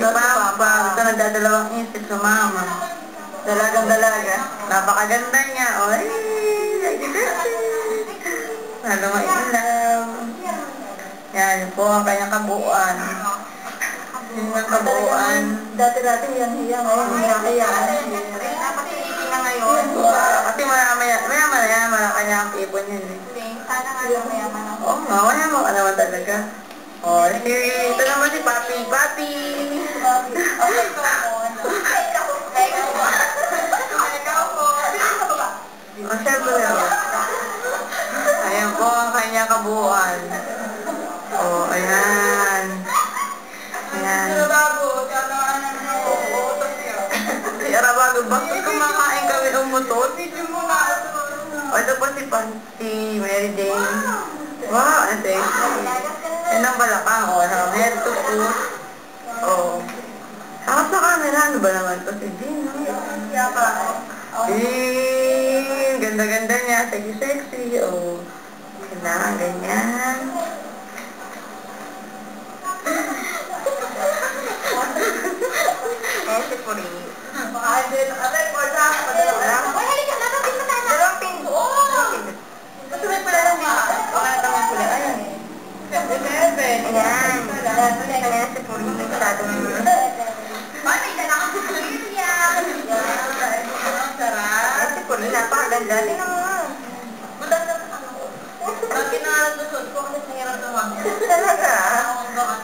si Papa. Ito nagdadalawang isip sa mama. Dalagang dalaga. Napakaganda niya. Oy, lalo mailaw. Yan, yun po ang kanyang kabuuan. Yung kabuuan. Dati-dati hiyang-hiya, ngayon hiyang-hiyaan. Dapat hindi na ngayon. Kasi maya-maya, kanya ang ipon yun eh. Sana nga lang mayaman ako. Oo nga, mayaman ka naman talaga. Oh, ito naman si Papi. Papi! Okay ko po. O, syempre o. Ayan po ang kanyang kabuuan. O, ayan. Ayan. Si Arabago, bakit kumakain kami umutot? O, ito po si Mary Jane. Wow, ang sexy. Yan ang balakang, o. Head to foot. O. Harap sa camera, ano ba naman to? Si Jean, no? Ganda-ganda niya, sexy-sexy, oh. Kailangan ganyan. Si Puri. Halika na, tapos na tayo. Dalawang pinto. Kasunod pala lang dito. Wala naman pula. Ayan. Ayan. Ayan si Puri. Masyadong... Paano yung dala ka sa pamilya? Sarap. Si Puri, napakaganda. Tingnan mo. Bakit nangalasod ko kasi nahirap naman. Talaga?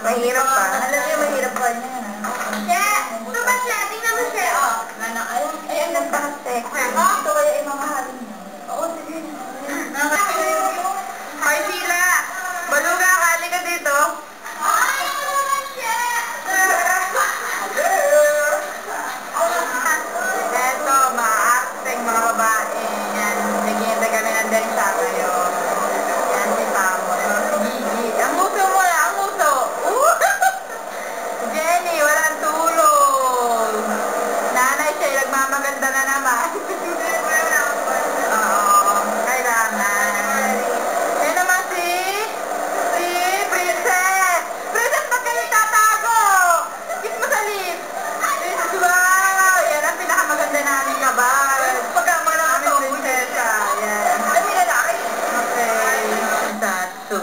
Mahirap pa. Alam niyo, mahirap pa niya. Siya! Ito ba siya? Tingnan mo siya, oh. Ayun, Nagpakasek. ito kaya imamahalin niya. Oo, sige. Hoy, Sila! Baluga, kali ka dito. Ay, ako naman siya! Eto, maaarteng mga babae. Yan, naghihintay kami ng dansa ngayon. Yan si Pamo. Si Gigi. Ang puso mo na, ang puso. Jenny, walang tulog. Nanay siya, nagmamaganda na naman. Oo, kailangan. Yan naman si Princess. Princess, ba't kayo tatago? Kiss mo sa lips. Princess, wow. Yan ang pinakamaganda namin kabal. Pagkamaganda namin prinsesa. Yan. Ay, lalaki. Okay. Tatsu.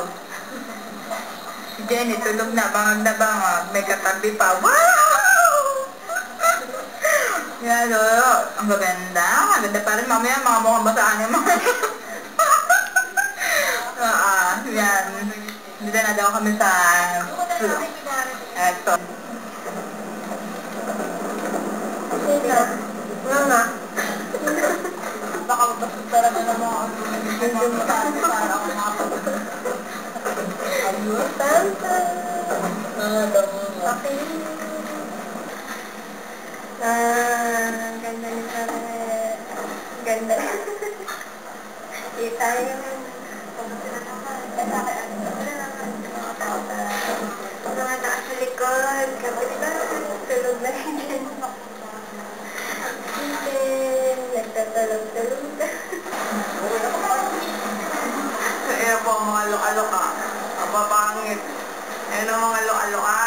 Si Jenny, tulog na. Bangag na bangag. May katabi pa. Wow! Yan, ang gaganda. Ang ganda pa rin. Mamaya, mga mukhang basaan yung mga... yan. Dito na daw kami sa... Eto. Sino? Nga. Baka mabastos talaga ng mga hindi mo tayo para ako makapagod. Ayun, tanta. Okay. Ganda ni Paret. Ganda. Kita yung... Mga nasa likod. Kapit-kapit. Tulog na rin. Nagtatulog-tulog ka. Ayan po ang mga loka-loka. Ang papangit. Ayan ang mga loka-loka.